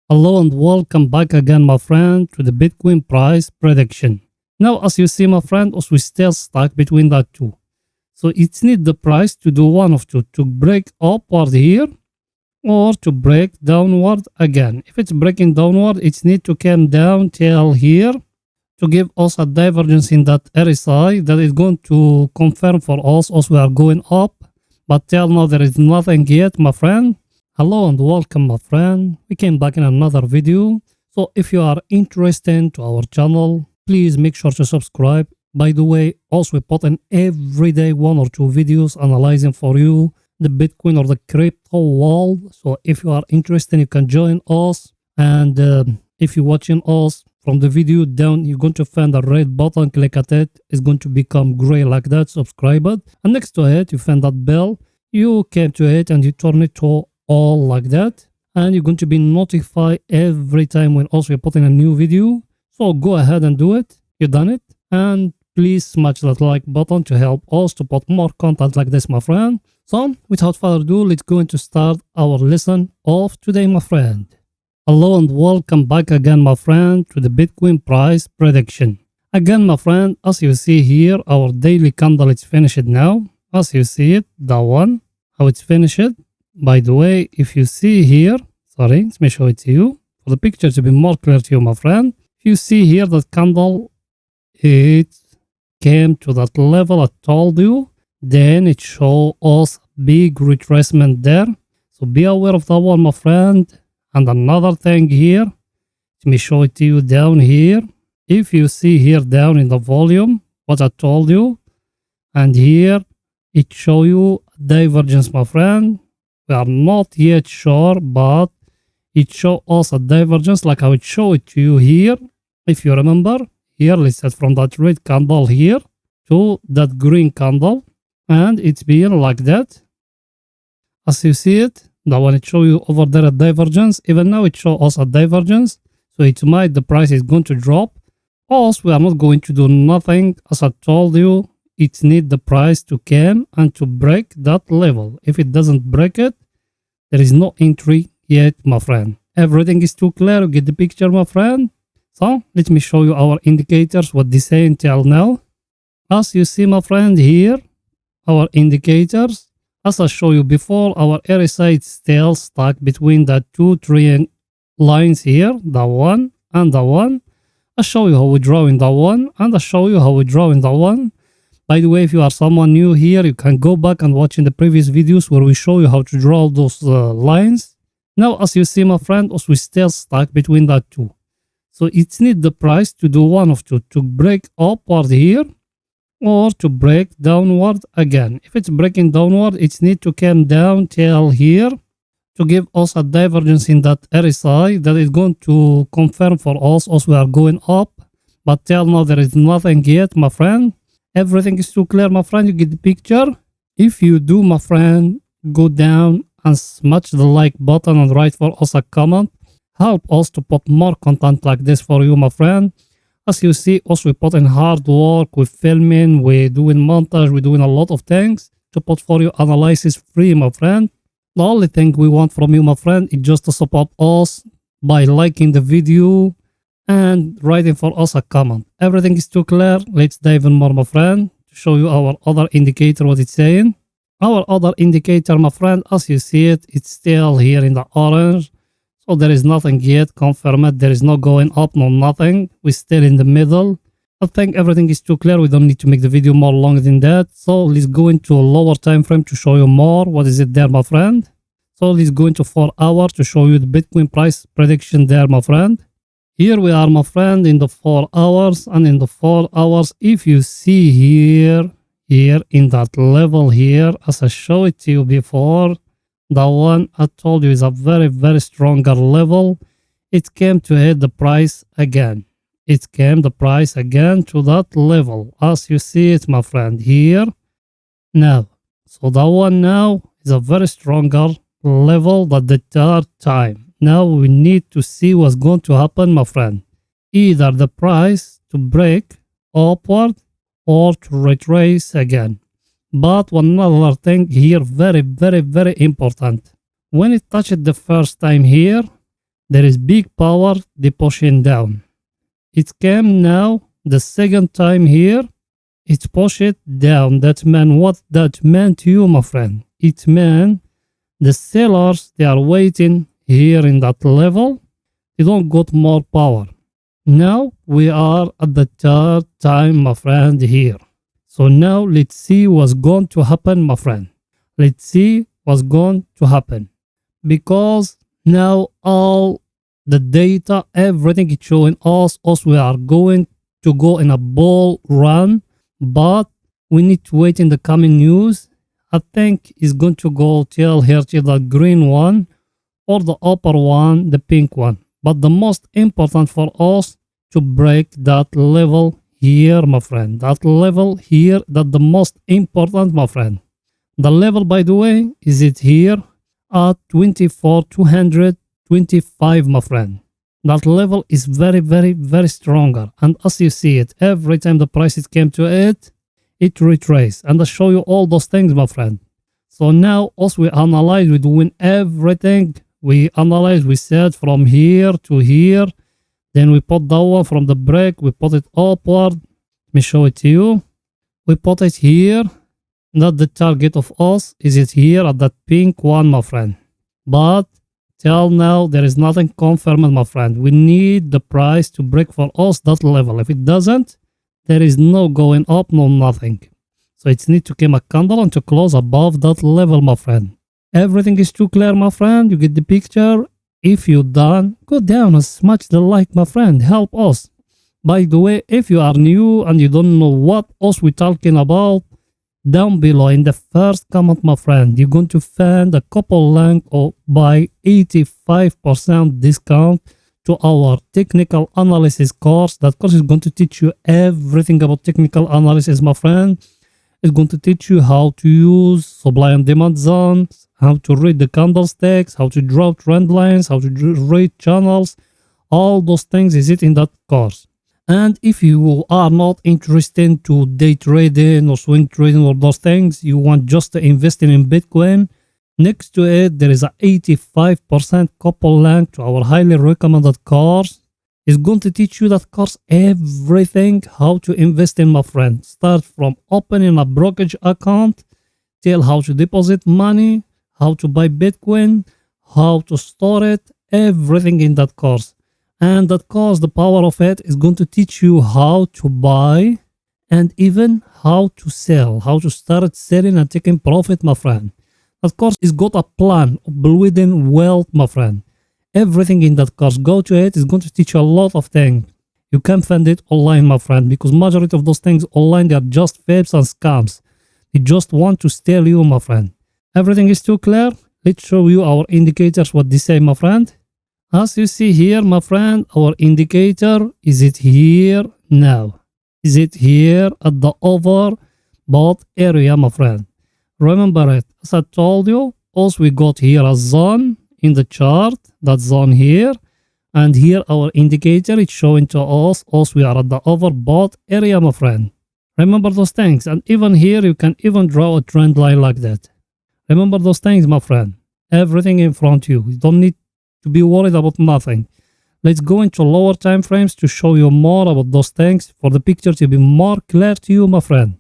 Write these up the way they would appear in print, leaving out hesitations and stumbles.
Hello and welcome back again, my friend, to the Bitcoin price prediction. Now, as you see, my friend, as we still stuck between that two. So it's need the price to do one of two, to break upward here or to break downward again. If it's breaking downward, it's need to come down till here to give us a divergence in that RSI that is going to confirm for us as we are going up. But till now, there is nothing yet, my friend. Hello and welcome, my friend. We came back in another video. So if you are interested to our channel, please make sure to subscribe. By the way, also we put in every day 1 or 2 videos analyzing for you the Bitcoin or the crypto world. So if you are interested, you can join us. And if you're watching us from the video down, you're going to find the red button. Click at it. It's going to become gray like that. Subscribe it. And next to it, you find that bell. You came to it and you turn it to all like that, and you're going to be notified every time when also you're putting a new video. So go ahead and do it. You done it, and please smash that like button to help us to put more content like this, my friend. So without further ado, let's go into start our lesson of today, my friend. Hello and welcome back again, my friend, to the Bitcoin price prediction. Again, my friend, as you see here, our daily candle is finished now. As you see it, that one, how it's finished. By the way, if you see here, sorry, let me show it to you for the picture to be more clear to you, my friend. If you see here that candle, it came to that level I told you, then it show us big retracement there. So be aware of that one, my friend. And another thing here, let me show it to you down here. If you see here down in the volume, what I told you, and here it show you divergence, my friend. We are not yet sure, but it shows us a divergence like I would show it to you here. If you remember, here, let's say from that red candle here to that green candle. And it's being like that. As you see it, now when it show you over there a divergence, even now it shows us a divergence. So it might the price is going to drop. Also, we are not going to do nothing. As I told you, it needs the price to come and to break that level. If it doesn't break it, there is no entry yet, my friend. Everything is too clear. You get the picture, my friend. So let me show you our indicators, what they say until now. As you see, my friend, here, our indicators. As I showed you before, our RSI is still stuck between the two triangle lines here, the one and the one. I'll show you how we draw in the one, and I'll show you how we draw in the one. By the way, if you are someone new here, you can go back and watch in the previous videos where we show you how to draw those lines. Now, as you see, my friend, as we still stuck between that two. So it's need the price to do one of two, to break upward here or to break downward again. If it's breaking downward, it's need to come down till here to give us a divergence in that RSI that is going to confirm for us as we are going up. But till now, there is nothing yet, my friend. Everything is too clear, my friend. You get the picture. If you do, my friend, go down and smash the like button and write for us a comment. Help us to put more content like this for you, my friend. As you see, also we put in hard work, we're filming, we're doing montage, we're doing a lot of things to put for you analysis free, my friend. The only thing we want from you, my friend, is just to support us by liking the video and writing for us a comment. Everything is too clear. Let's dive in more, my friend, to show you our other indicator, what it's saying. Our other indicator, my friend, as you see it, it's still here in the orange. So there is nothing yet confirmed. There is no going up, no nothing. We're still in the middle. I think everything is too clear. We don't need to make the video more long than that. So let's go into a lower time frame to show you more. What is it there, my friend? So let's go into 4 hours to show you the Bitcoin price prediction there, my friend. Here we are, my friend, in the 4 hours, and in the 4 hours, if you see here in that level here, as I showed it to you before, the one I told you is a very, very stronger level. It came to hit the price again. It came the price again to that level, as you see it, my friend, here. Now, so that one now is a very stronger level than the third time. Now we need to see what's going to happen, my friend. Either the price to break upward or to retrace again. But one other thing here, very, very, very important. When it touched the first time here, There is big power they pushing down. It came now the second time here. It pushed it down. That meant what that meant to you, my friend. It meant the sellers, they are waiting here in that level. They don't got more power. Now we are at the third time, my friend, here. So now let's see what's going to happen, my friend. Let's see what's going to happen. Because now all the data, everything is showing us we are going to go in a bull run, but we need to wait in the coming news. I think it's going to go till here to the green one or the upper one, the pink one. But the most important for us to break that level here, my friend. That level here, that the most important, my friend. The level, by the way, is it here at 24,225, my friend. That level is very, very, very stronger. And as you see it, every time the prices came to it, it retraced. And I show you all those things, my friend. So now, as we analyze, we doing everything. We analyze, we said from here to here. Then we put that one from the break, we put it upward. Let me show it to you. We put it here. Not the target of us. Is it here at that pink one, my friend? But till now, there is nothing confirmed, my friend. We need the price to break for us that level. If it doesn't, there is no going up, no nothing. So it needs to come a candle and to close above that level, my friend. Everything is too clear, my friend. You get the picture. If you done, go down and smash the like, my friend. Help us. By the way, if you are new and you don't know what else we're talking about, down below in the first comment, my friend, you're going to find a couple link or buy 85% discount to our technical analysis course. That course is going to teach you everything about technical analysis, my friend. It's going to teach you how to use supply and demand zones, how to read the candlesticks, how to draw trend lines, how to read channels. All those things is it in that course. And if you are not interested to day trading or swing trading or those things, you want just to invest in Bitcoin, next to it there is a 85% couple link to our highly recommended course. It's going to teach you that course everything how to invest in, my friend. Start from opening a brokerage account till how to deposit money, how to buy Bitcoin, how to store it, everything in that course. And that course, the power of it is going to teach you how to buy and even how to sell, how to start selling and taking profit, my friend. That course is got a plan of building wealth, my friend. Everything in that course, go to it, is going to teach you a lot of things. You can find it online, my friend, because majority of those things online, they are just fakes and scams. They just want to steal you, my friend. Everything is too clear. Let's show you our indicators, what they say, my friend. As you see here, my friend, our indicator, is it here now? Is it here at the overbought area, my friend? Remember it, as I told you, also we got here a zone in the chart, that zone here. And here our indicator is showing to us, also we are at the overbought area, my friend. Remember those things. And even here, you can even draw a trend line like that. Remember those things, my friend. Everything in front of you. You don't need to be worried about nothing. Let's go into lower time frames to show you more about those things for the picture to be more clear to you, my friend.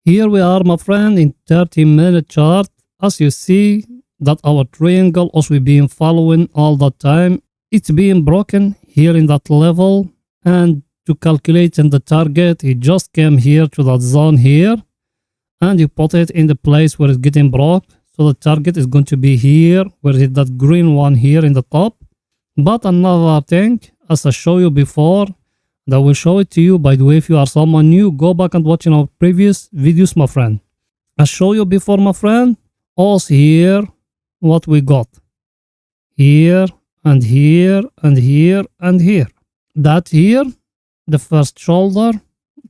Here we are, my friend, in 30-minute chart. As you see that our triangle also being following all the time. It's being broken here in that level, and to calculate in the target, it just came here to that zone here, and you put it in the place where it's getting broke. So the target is going to be here, where is that green one here in the top. But another thing, as I showed you before, and I will show it to you. By the way, if you are someone new, go back and watch our previous videos, my friend. I showed you before, my friend, also here, what we got. Here, and here, and here, and here. That here, the first shoulder,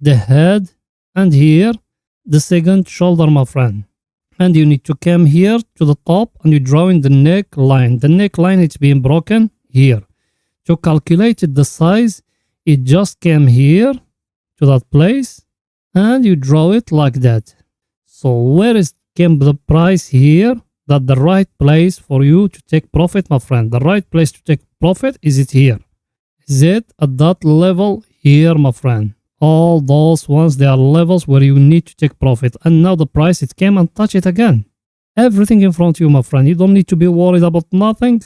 the head, and here, the second shoulder, my friend. And you need to come here to the top and you draw in the neckline. The neckline is being broken here. To calculate the size, it just came here to that place and you draw it like that. So where is came the price here? That the right place for you to take profit, my friend. The right place to take profit? Is it here? Is it at that level here, my friend? All those ones, they are levels where you need to take profit. And now the price, it came and touch it again. Everything in front of you, my friend. You don't need to be worried about nothing.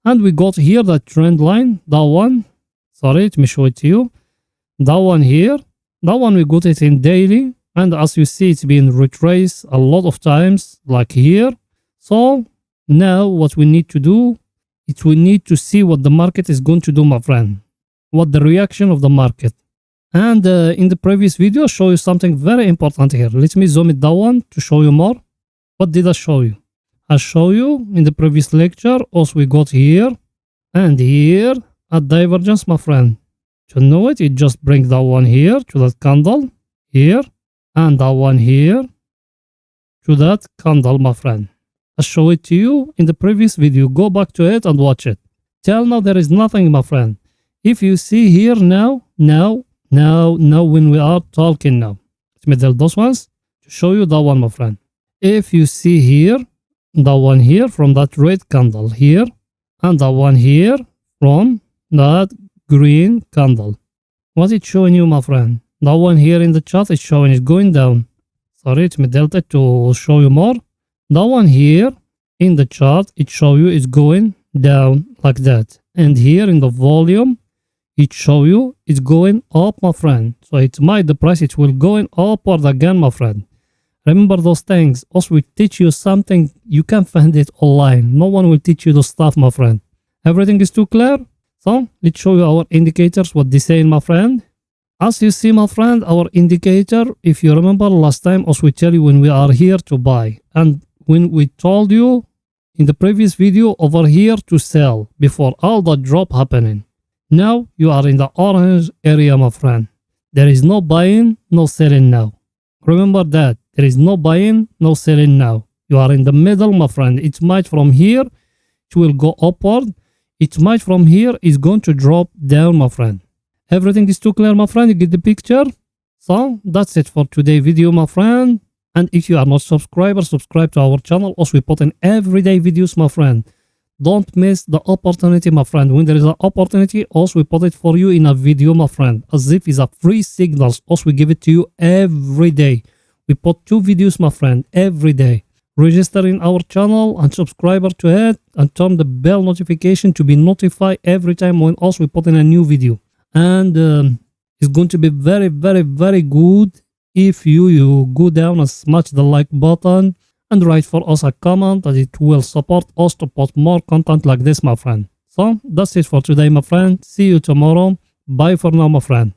And we got here that trend line, that one. Sorry, let me show it to you. That one here. That one, we got it in daily. And as you see, it's been retraced a lot of times, like here. So now what we need to do is we need to see what the market is going to do, my friend. What the reaction of the market. And in the previous video, I'll show you something very important here. Let me zoom it down to show you more. What did I show you? I show you in the previous lecture, also we got here and here a divergence, my friend. To know it, just bring that one here to that candle here and that one here to that candle, my friend. I show it to you in the previous video. Go back to it and watch it. Till now, there is nothing, my friend. If you see here now, when we are talking now, let me tell those ones to show you that one, my friend. If you see here, the one here from that red candle here, and the one here from that green candle. What it's showing you, my friend? The one here in the chart is showing it's going down. Sorry, let me delta to show you more. The one here in the chart, it show you it's going down like that. And here in the volume, it show you it's going up, my friend. So it might, the price, it will going upward again, my friend. Remember those things. Also, we teach you something. You can find it online. No one will teach you the stuff, my friend. Everything is too clear? So, let's show you our indicators, what they say, my friend. As you see, my friend, our indicator, if you remember last time, also we tell you when we are here to buy. And when we told you in the previous video over here to sell before all the drop happening. Now, you are in the orange area, my friend. There is no buying, no selling now. Remember that. There is no buying, no selling now. You are in the middle, my friend. It might from here, it will go upward. It might from here is going to drop down, my friend. Everything is too clear, my friend. You get the picture? So, that's it for today's video, my friend. And if you are not subscriber, subscribe to our channel. Also, we put in everyday videos, my friend. Don't miss the opportunity, my friend. When there is an opportunity, also we put it for you in a video, my friend. As if it's a free signals. Also, we give it to you every day. We put 2 videos, my friend, every day. Register in our channel and subscriber to it and turn the bell notification to be notified every time when also we put in a new video. And it's going to be very, very, very good if you go down and smash the like button and write for us a comment that it will support us to put more content like this, my friend. So that's it for today, my friend. See you tomorrow. Bye for now, my friend.